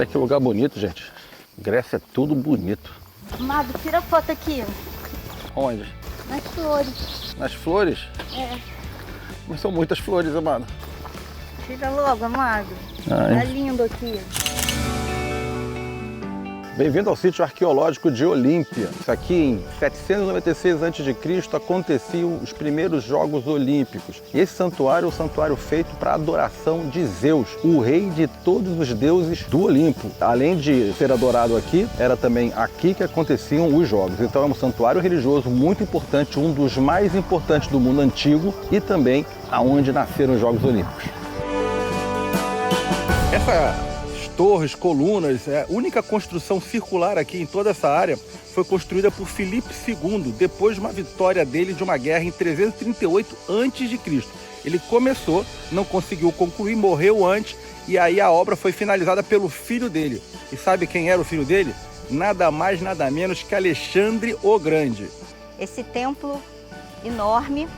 Olha que lugar bonito, gente. Grécia é tudo bonito. Amado, tira a foto aqui. Onde? Nas flores. Nas flores? É. Mas são muitas flores, amado. Tira logo, amado. Ai. Tá lindo aqui. Bem-vindo ao sítio arqueológico de Olímpia. Aqui em 796 a.C. aconteciam os primeiros Jogos Olímpicos. E esse santuário é um santuário feito para a adoração de Zeus, o rei de todos os deuses do Olimpo. Além de ser adorado aqui, era também aqui que aconteciam os Jogos. Então é um santuário religioso muito importante, um dos mais importantes do mundo antigo e também aonde nasceram os Jogos Olímpicos. Torres, colunas, a única construção circular aqui em toda essa área foi construída por Filipe II, depois de uma vitória dele de uma guerra em 338 a.C. Ele começou, não conseguiu concluir, morreu antes, e aí a obra foi finalizada pelo filho dele. E sabe quem era o filho dele? Nada mais, nada menos que Alexandre o Grande. Esse templo enorme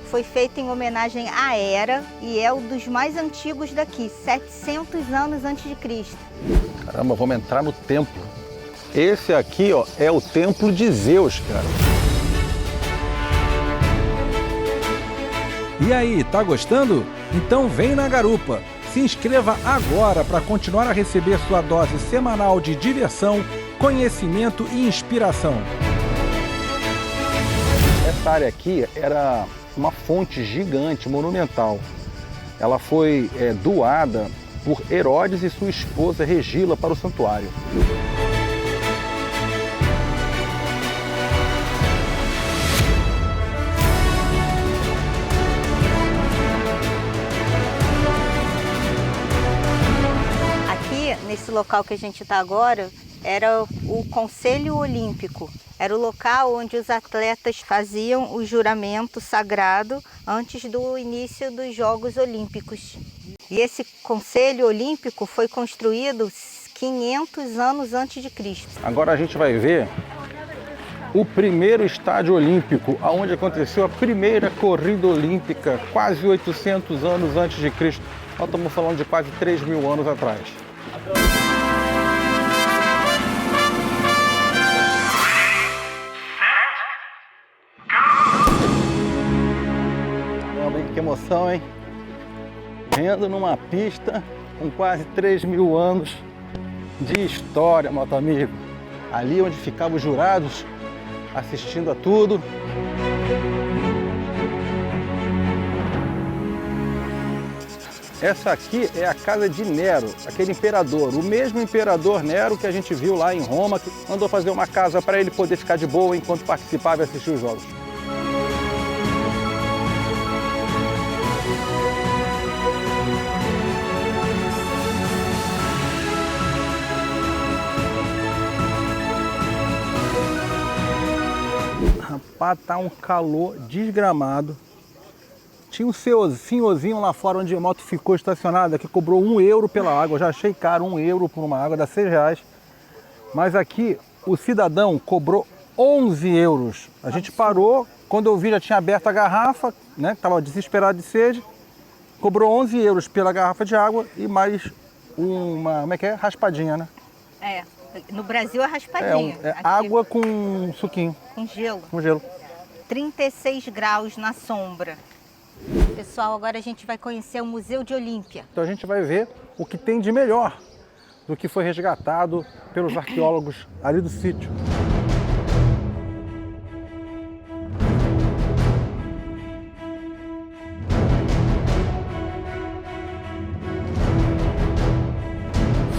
foi feito em homenagem a Hera e é um dos mais antigos daqui, 700 anos antes de Cristo. Caramba, vamos entrar no templo. Esse aqui, ó, é o templo de Zeus, cara. E aí, tá gostando? Então vem na garupa. Se inscreva agora para continuar a receber sua dose semanal de diversão, conhecimento e inspiração. Essa área aqui era uma fonte gigante, monumental. Ela foi doada por Herodes e sua esposa Regila para o santuário. Aqui, nesse local que a gente está agora, era o Conselho Olímpico. Era o local onde os atletas faziam o juramento sagrado antes do início dos Jogos Olímpicos. E esse Conselho Olímpico foi construído 500 anos antes de Cristo. Agora a gente vai ver o primeiro estádio olímpico, onde aconteceu a primeira corrida olímpica, quase 800 anos antes de Cristo. Nós estamos falando de quase 3.000 anos atrás. Que emoção, hein? Vendo numa pista com quase 3.000 anos de história, meu amigo. Ali onde ficavam os jurados assistindo a tudo. Essa aqui é a casa de Nero, aquele imperador, o mesmo imperador Nero que a gente viu lá em Roma, que mandou fazer uma casa para ele poder ficar de boa enquanto participava e assistia os jogos. Rapaz, tá um calor desgramado. Tinha um senhorzinho lá fora onde a moto ficou estacionada que cobrou €1 pela água. Eu já achei caro, €1 por uma água, dá R$6. Mas aqui o cidadão cobrou €11. A gente parou, quando eu vi já tinha aberto a garrafa, né? Tava desesperado de sede. Cobrou €11 pela garrafa de água e mais uma, como é que é? Raspadinha, né? É, no Brasil é raspadinha. É água com suquinho. Com gelo. Com gelo. 36 graus na sombra. Pessoal, agora a gente vai conhecer o Museu de Olímpia. Então a gente vai ver o que tem de melhor do que foi resgatado pelos arqueólogos ali do sítio.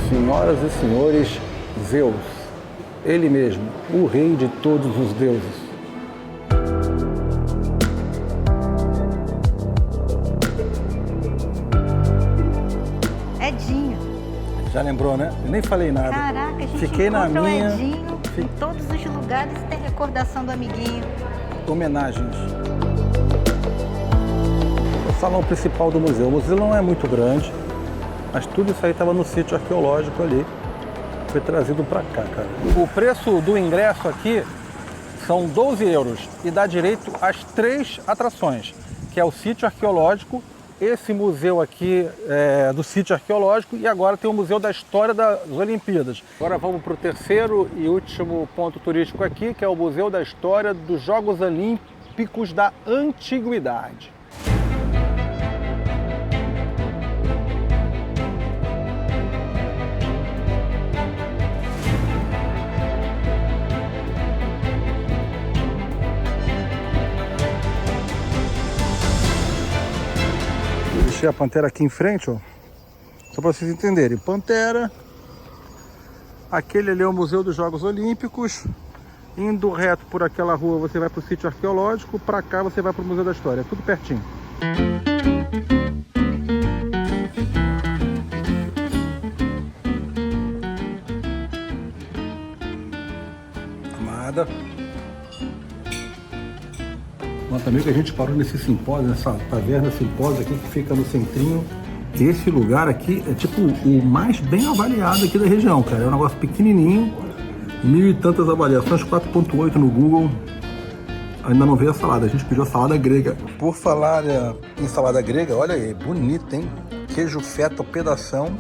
Senhoras e senhores, Zeus, ele mesmo, o rei de todos os deuses. Edinho. Já lembrou, né? Eu nem falei nada. Caraca, a gente Fiquei na encontra minha. o Edinho em todos os lugares e tem recordação do amiguinho. Homenagens. O salão principal do museu. O museu não é muito grande, mas tudo isso aí estava no sítio arqueológico ali. Foi trazido para cá, cara. O preço do ingresso aqui são €12 e dá direito às 3 atrações, que é o sítio arqueológico, esse museu aqui do sítio arqueológico e agora tem o Museu da História das Olimpíadas. Agora vamos para o terceiro e último ponto turístico aqui, que é o Museu da História dos Jogos Olímpicos da Antiguidade. Deixei a Pantera aqui em frente, ó, só para vocês entenderem. Pantera, aquele ali é o Museu dos Jogos Olímpicos. Indo reto por aquela rua você vai para o sítio arqueológico, para cá você vai para o Museu da História, é tudo pertinho. Amada. Também que a gente parou nesse simpósio, nessa taverna simpósio aqui que fica no centrinho. Esse lugar aqui é tipo o mais bem avaliado aqui da região, cara. É um negócio pequenininho, 1000 e tantas avaliações, 4.8 no Google. Ainda não veio a salada, a gente pediu a salada grega. Por falar em salada grega, olha aí, bonita, hein? Queijo feta, pedação,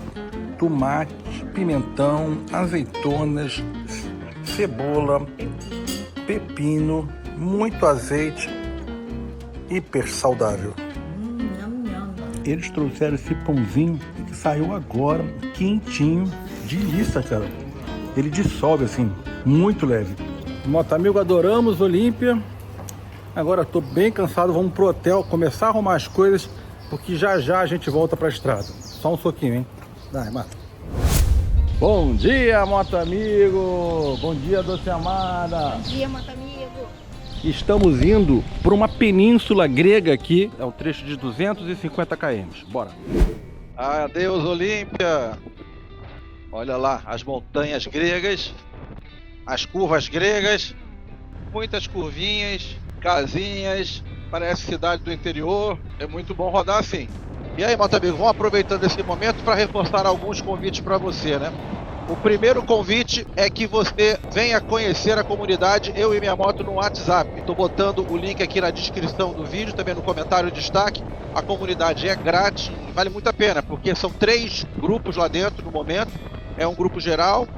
tomate, pimentão, azeitonas, cebola, pepino, muito azeite. Hiper saudável. Eles trouxeram esse pãozinho que saiu agora, quentinho, delícia, cara. Ele dissolve assim, muito leve. Moto amigo, adoramos Olímpia. Agora tô bem cansado, vamos pro hotel, começar a arrumar as coisas, porque já já a gente volta pra estrada. Só um soquinho, hein? Vai, mata. Bom dia, moto amigo. Bom dia, doce amada. Bom dia, moto amigo. Estamos indo para uma península grega aqui. É um trecho de 250 km. Bora. Adeus, Olímpia. Olha lá, as montanhas gregas, as curvas gregas, muitas curvinhas, casinhas, parece cidade do interior. É muito bom rodar assim. E aí, moto amigo, vamos aproveitando esse momento para reforçar alguns convites para você, né? O primeiro convite é que você venha conhecer a comunidade Eu e Minha Moto no WhatsApp. Estou botando o link aqui na descrição do vídeo, também no comentário de destaque. A comunidade é grátis, vale muito a pena, porque são 3 grupos lá dentro no momento. É um grupo geral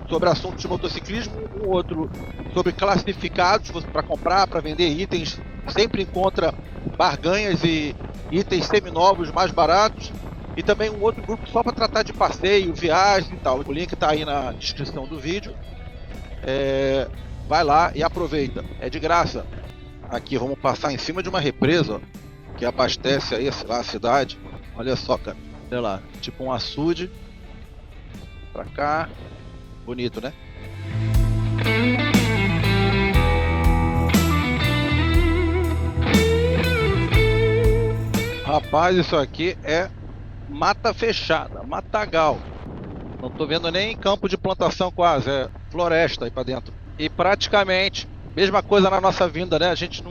sobre assuntos de motociclismo, um outro sobre classificados para comprar, para vender itens. Sempre encontra barganhas e itens seminovos mais baratos. E também um outro grupo só para tratar de passeio, viagem e tal. O link está aí na descrição do vídeo. Vai lá e aproveita. É de graça. Aqui vamos passar em cima de uma represa, ó, que abastece aí, sei lá, a cidade. Olha só, cara. Olha lá, tipo um açude. Pra cá. Bonito, né? Rapaz, isso aqui é mata fechada, matagal. Não tô vendo nem campo de plantação quase, é floresta aí pra dentro. E praticamente, mesma coisa na nossa vinda, né? A gente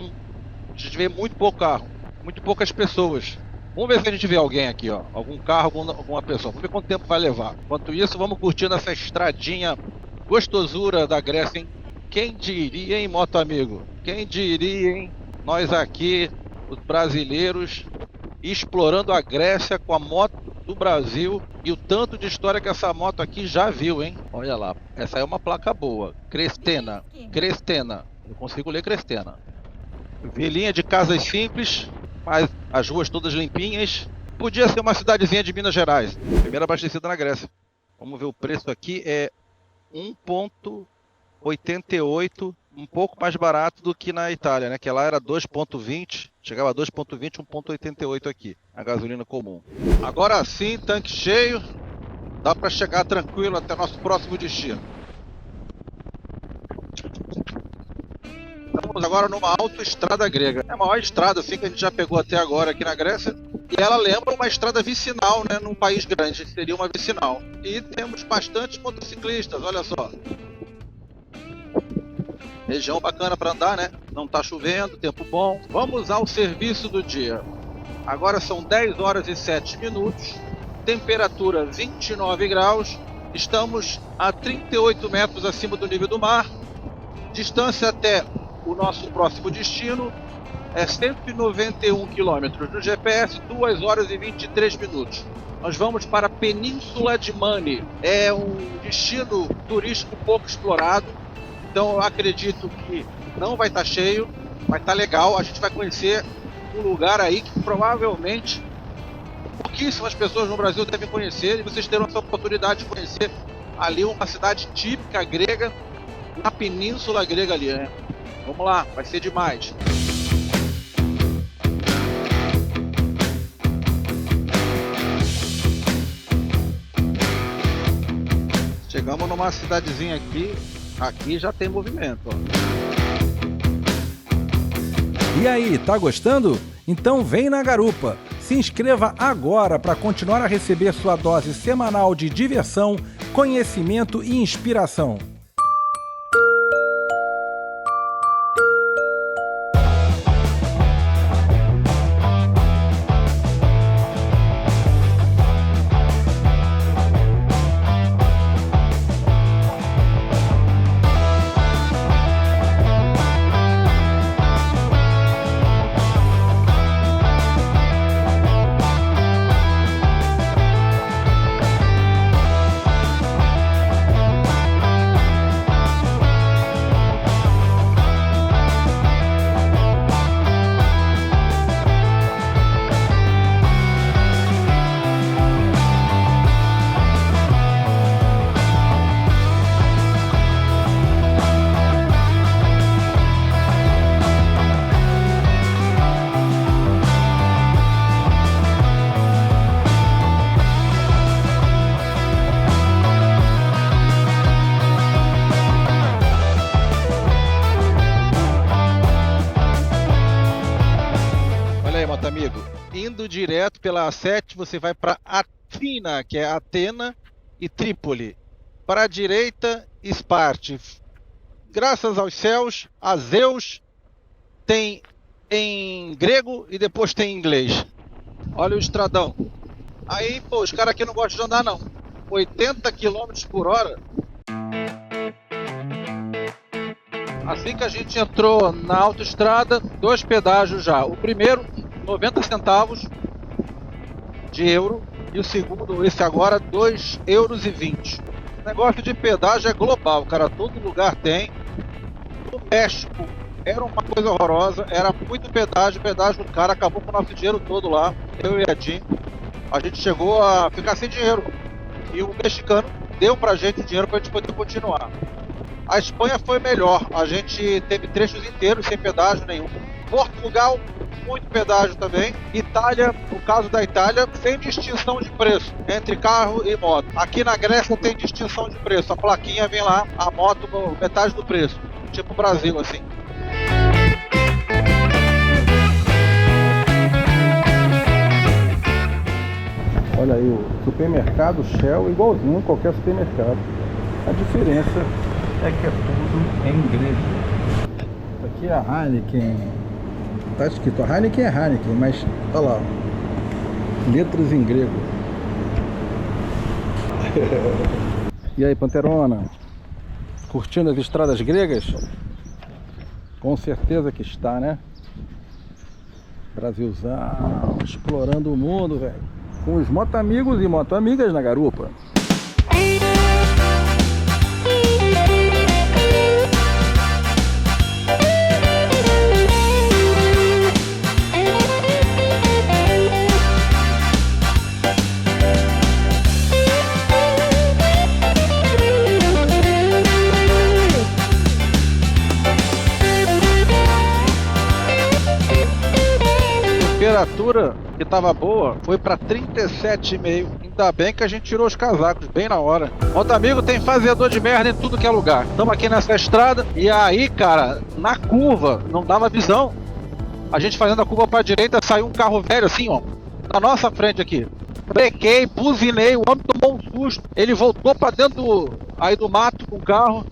vê muito pouco carro, muito poucas pessoas. Vamos ver se a gente vê alguém aqui, ó. Algum carro, alguma pessoa. Vamos ver quanto tempo vai levar. Enquanto isso, vamos curtindo essa estradinha gostosura da Grécia, hein? Quem diria, hein, moto amigo? Quem diria, hein? Nós aqui, os brasileiros, explorando a Grécia com a moto do Brasil e o tanto de história que essa moto aqui já viu, hein? Olha lá, essa é uma placa boa. Crestena. Eu consigo ler Crestena. Vilinha de casas simples, mas as ruas todas limpinhas. Podia ser uma cidadezinha de Minas Gerais. Primeira abastecida na Grécia. Vamos ver o preço aqui, é 1,88, um pouco mais barato do que na Itália, né? Que lá era 2,20, chegava a 2,20, 1,88 aqui, a gasolina comum. Agora sim, tanque cheio, dá para chegar tranquilo até nosso próximo destino. Estamos agora numa autoestrada grega. É a maior estrada assim que a gente já pegou até agora aqui na Grécia. E ela lembra uma estrada vicinal, né? Num país grande, seria uma vicinal. E temos bastantes motociclistas, olha só. Região bacana para andar, né? Não tá chovendo, tempo bom. Vamos ao serviço do dia. Agora são 10 horas e 7 minutos. Temperatura 29 graus. Estamos a 38 metros acima do nível do mar. Distância até o nosso próximo destino, é 191 quilômetros. No GPS, 2 horas e 23 minutos. Nós vamos para a Península de Mani. É um destino turístico pouco explorado. Então eu acredito que não vai estar cheio, vai estar legal. A gente vai conhecer um lugar aí que provavelmente pouquíssimas pessoas no Brasil devem conhecer, e vocês terão essa oportunidade de conhecer ali uma cidade típica grega, na Península Grega ali, né? Vamos lá, vai ser demais. Chegamos numa cidadezinha aqui já tem movimento, ó. E aí, tá gostando? Então vem na Garupa. Se inscreva agora para continuar a receber sua dose semanal de diversão, conhecimento e inspiração. Amigo, indo direto pela A7, você vai para Athina, que é Atena e Trípoli. Para a direita, Sparte. Graças aos céus, a Zeus tem em grego e depois tem em inglês. Olha o estradão. Aí, pô, os caras aqui não gostam de andar não. 80 km por hora. Assim que a gente entrou na autoestrada, 2 pedágios já. O primeiro, 90 centavos de euro, e o segundo, esse agora, 2,20 euros. O negócio de pedágio é global, cara, todo lugar tem. No México era uma coisa horrorosa, era muito pedágio, o cara acabou com o nosso dinheiro todo lá, eu e a Jim. A gente chegou a ficar sem dinheiro, e o mexicano deu pra gente o dinheiro pra gente poder continuar. A Espanha foi melhor, a gente teve trechos inteiros sem pedágio nenhum. Portugal, muito pedágio também. Itália, no caso da Itália, sem distinção de preço entre carro e moto. Aqui na Grécia tem distinção de preço, a plaquinha vem lá, a moto metade do preço, tipo Brasil assim. Olha aí, o supermercado Shell igualzinho a qualquer supermercado. A diferença é que é tudo em grego. Isso aqui é a Heineken. Tá escrito, a Heineken é Heineken, mas olha lá, letras em grego. E aí, Panterona? Curtindo as estradas gregas? Com certeza que está, né? Brasilzão, explorando o mundo, velho. Com os moto-amigos e moto-amigas na Garupa. A temperatura que estava boa foi para 37,5. Ainda bem que a gente tirou os casacos bem na hora. Moto amigo tem fazedor de merda em tudo que é lugar. Estamos aqui nessa estrada e aí, cara, na curva não dava visão. A gente fazendo a curva para a direita, saiu um carro velho assim, ó, na nossa frente aqui. Brequei, buzinei, o homem tomou um susto. Ele voltou para dentro do mato com o carro.